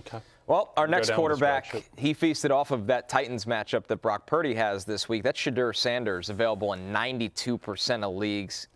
Okay. Well, our next quarterback, he feasted off of that Titans matchup that Brock Purdy has this week. That's Shedeur Sanders, available in 92% of leagues.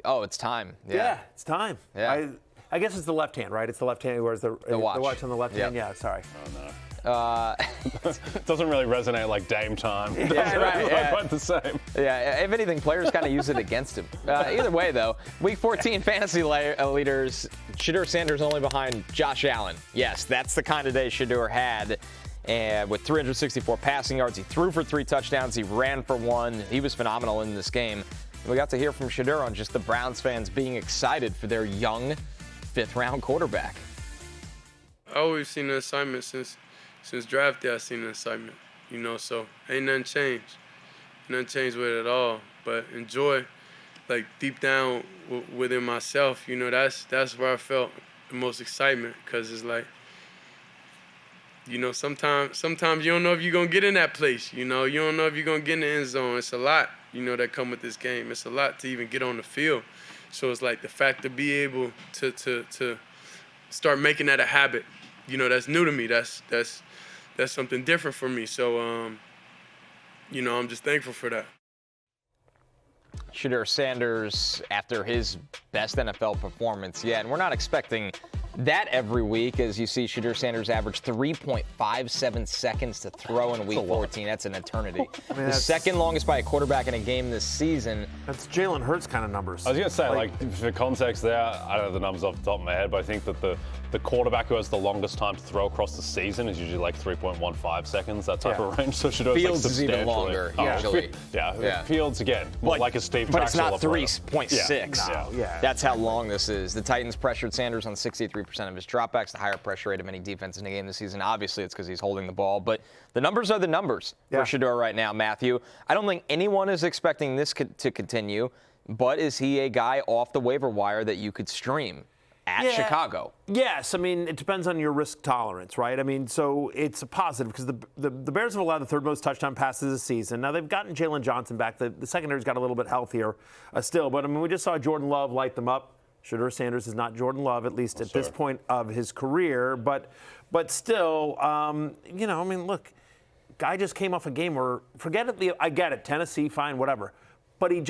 Oh, it's time. Yeah, it's time. Yeah. I guess it's the left hand, right? It's the left hand who wears the watch on the left hand. Yeah, sorry. Oh, no. It doesn't really resonate like Dame time. Yeah, right. Yeah. Quite the same. Yeah, if anything, players kind of use it against him. Either way, though, Week 14 fantasy leaders, Shedeur Sanders only behind Josh Allen. Yes, that's the kind of day Shedeur had. And with 364 passing yards, he threw for 3 touchdowns. He ran for 1. He was phenomenal in this game. And we got to hear from Shedeur on just the Browns fans being excited for their young 5th-round quarterback. I always seen the assignment since draft day. I seen the assignment, so ain't nothing changed. Nothing changed with it at all. But enjoy, like deep down within myself, that's where I felt the most excitement, because it's like, sometimes you don't know if you're gonna get in that place. You don't know if you're gonna get in the end zone. It's a lot, that come with this game. It's a lot to even get on the field. So it's like the fact to be able to start making that a habit, that's new to me. That's something different for me. So, I'm just thankful for that. Shedeur Sanders, after his best NFL performance yet, and we're not expecting that every week, as you see Shedeur Sanders average 3.57 seconds to throw in Week 14. That's an eternity. The second longest by a quarterback in a game this season. That's Jalen Hurts kind of numbers. I was going to say, for context there, I don't know the numbers off the top of my head, but I think that the quarterback who has the longest time to throw across the season is usually like 3.15 seconds, that type of range. So Shedeur Fields is even longer, usually. Fields, again, more like a Steve But it's not operator. 3.6. No, That's how long this is. The Titans pressured Sanders on 63% of his dropbacks, the higher pressure rate of any defense in a game this season. Obviously, it's because he's holding the ball. But the numbers are the numbers for Shedeur right now, Matthew. I don't think anyone is expecting this to continue, but is he a guy off the waiver wire that you could stream at Chicago? Yes. I mean, it depends on your risk tolerance, right? I mean, so it's a positive because the Bears have allowed the 3rd most touchdown passes this season. Now, they've gotten Jalen Johnson back. The secondary's got a little bit healthier still. But, I mean, we just saw Jordan Love light them up. Shedeur Sanders is not Jordan Love, at least at this point of his career. But still, I mean, look, guy just came off a game where, I get it, Tennessee, fine, whatever. But a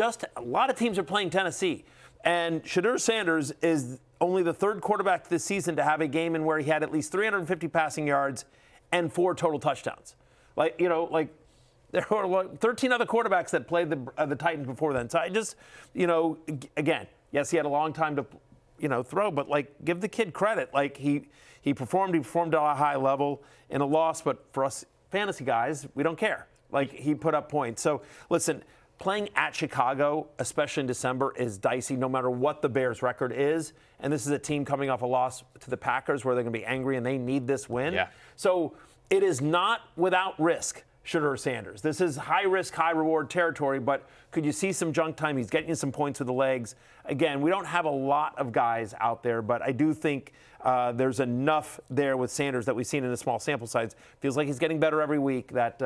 lot of teams are playing Tennessee. And Shedeur Sanders is only the 3rd quarterback this season to have a game in where he had at least 350 passing yards and 4 total touchdowns. There were 13 other quarterbacks that played the Titans before then. So I just, again, yes, he had a long time to, throw, but give the kid credit. He performed at a high level in a loss, but for us fantasy guys, we don't care. He put up points. So listen, playing at Chicago, especially in December, is dicey no matter what the Bears' record is. And this is a team coming off a loss to the Packers where they're going to be angry and they need this win. Yeah. So it is not without risk, Shedeur Sanders. This is high risk, high reward territory, but could you see some junk time? He's getting you some points with the legs. Again, we don't have a lot of guys out there, but I do think there's enough there with Sanders that we've seen in the small sample size. Feels like he's getting better every week, that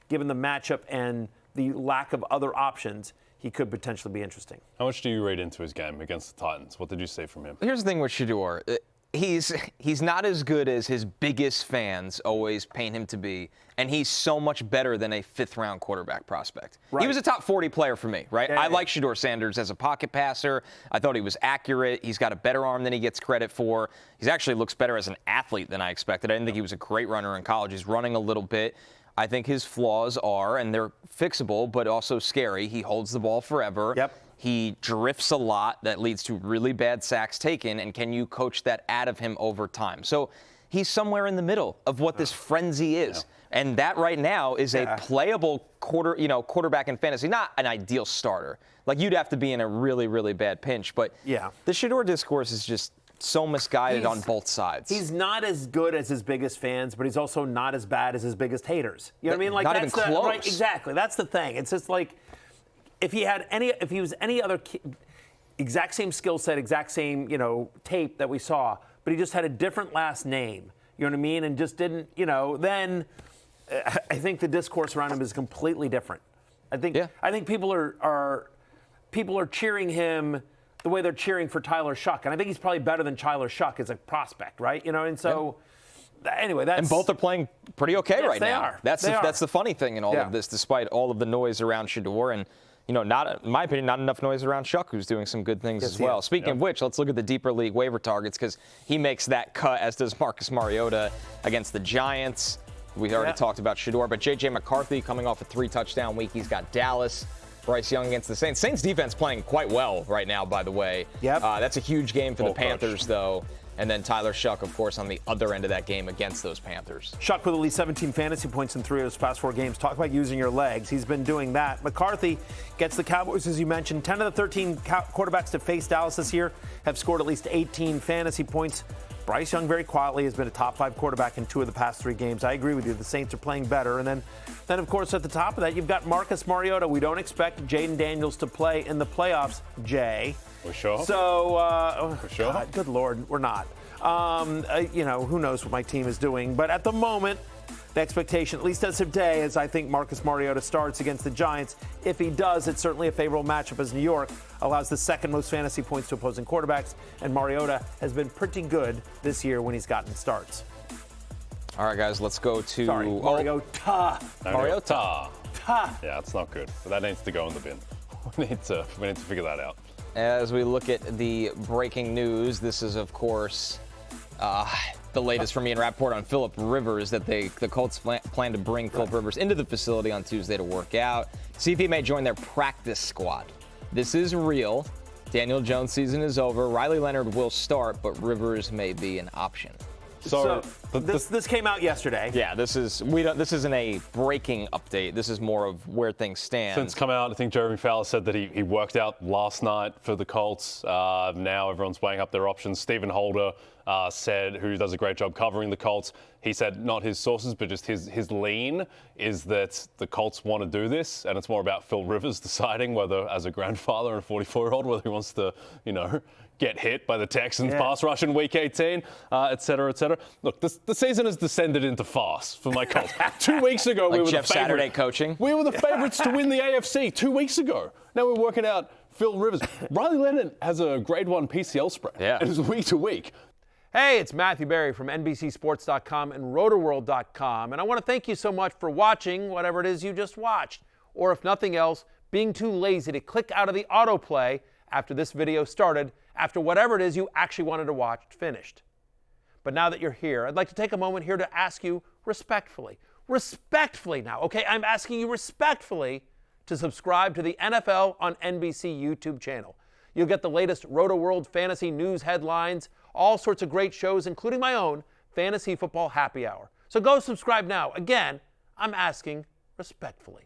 given the matchup and the lack of other options, he could potentially be interesting. How much do you read into his game against the Titans? What did you see from him? Here's the thing with Shedeur. He's not as good as his biggest fans always paint him to be, and he's so much better than a 5th-round quarterback prospect. Right. He was a top 40 player for me, right? I like Shedeur Sanders as a pocket passer. I thought he was accurate. He's got a better arm than he gets credit for. He actually looks better as an athlete than I expected. I didn't think he was a great runner in college. He's running a little bit. I think his flaws are, and they're fixable, but also scary. He holds the ball forever. Yep. He drifts a lot. That leads to really bad sacks taken, and can you coach that out of him over time? So he's somewhere in the middle of what this frenzy is. Yeah. And that right now is a playable quarterback in fantasy, not an ideal starter. You'd have to be in a really, really bad pinch. But the Shedeur discourse is just so misguided on both sides. He's not as good as his biggest fans, but he's also not as bad as his biggest haters. You know what I mean? Not even close. Right, exactly. That's the thing. It's just if he was any other exact same skill set, exact same, tape that we saw, but he just had a different last name. You know what I mean? And just didn't, then I think the discourse around him is completely different. I think people are cheering him the way they're cheering for Tyler Shuck. And I think he's probably better than Tyler Shuck as a prospect, right? And so Anyway, that's... And both are playing pretty okay right they now. Are. That's the funny thing in all of this, despite all of the noise around Shedeur and, not, in my opinion, not enough noise around Shuck, who's doing some good things as well. Speaking of which, let's look at the deeper league waiver targets because he makes that cut, as does Marcus Mariota against the Giants. We already talked about Shedeur, but J.J. McCarthy coming off a 3-touchdown week. He's got Dallas. Bryce Young against the Saints. Saints defense playing quite well right now, by the way. Yep. That's a huge game for the Panthers, though. And then Tyler Shuck, of course, on the other end of that game against those Panthers. Shuck with at least 17 fantasy points in 3 of his past 4 games. Talk about using your legs. He's been doing that. McCarthy gets the Cowboys, as you mentioned. 10 of the 13 quarterbacks to face Dallas this year have scored at least 18 fantasy points. Bryce Young, very quietly, has been a top 5 quarterback in 2 of the past 3 games. I agree with you. The Saints are playing better. And then, of course, at the top of that, you've got Marcus Mariota. We don't expect Jaden Daniels to play in the playoffs, Jay. We're sure? So, We're sure? God, good Lord, we're not. Who knows what my team is doing. But at the moment, the expectation, at least as of today, is I think Marcus Mariota starts against the Giants. If he does, it's certainly a favorable matchup as New York allows the second most fantasy points to opposing quarterbacks. And Mariota has been pretty good this year when he's gotten starts. All right, guys, let's go to... Mariota. Mariota. Yeah, it's not good. But that needs to go in the bin. We need to figure that out. As we look at the breaking news, this is, of course... the latest from Ian Rappaport on Phillip Rivers, that the Colts plan to bring Phillip Rivers into the facility on Tuesday to work out, see if he may join their practice squad. This is real. Daniel Jones' season is over. Riley Leonard will start, but Rivers may be an option. So this came out yesterday. Yeah, this isn't a breaking update. This is more of where things stand. Since come out, I think Jeremy Fowler said that he worked out last night for the Colts. Now everyone's weighing up their options. Stephen Holder said, who does a great job covering the Colts, he said not his sources, but just his lean is that the Colts want to do this, and it's more about Phil Rivers deciding whether, as a grandfather and a 44-year-old, whether he wants to, get hit by the Texans pass rush in Week 18, et cetera, et cetera. Look, the season has descended into farce for my Colts. 2 weeks ago, we were Jeff the favorite. Saturday coaching. We were the favorites to win the AFC 2 weeks ago. Now we're working out Phil Rivers. Riley Leonard has a grade 1 PCL sprain. Yeah. It is week to week. Hey, it's Matthew Berry from NBCSports.com and RotoWorld.com, and I want to thank you so much for watching whatever it is you just watched, or if nothing else, being too lazy to click out of the autoplay after this video started, after whatever it is you actually wanted to watch finished. But now that you're here, I'd like to take a moment here to ask you respectfully now, okay? I'm asking you respectfully to subscribe to the NFL on NBC YouTube channel. You'll get the latest RotoWorld fantasy news headlines, all sorts of great shows, including my own Fantasy Football Happy Hour. So go subscribe now. Again, I'm asking respectfully.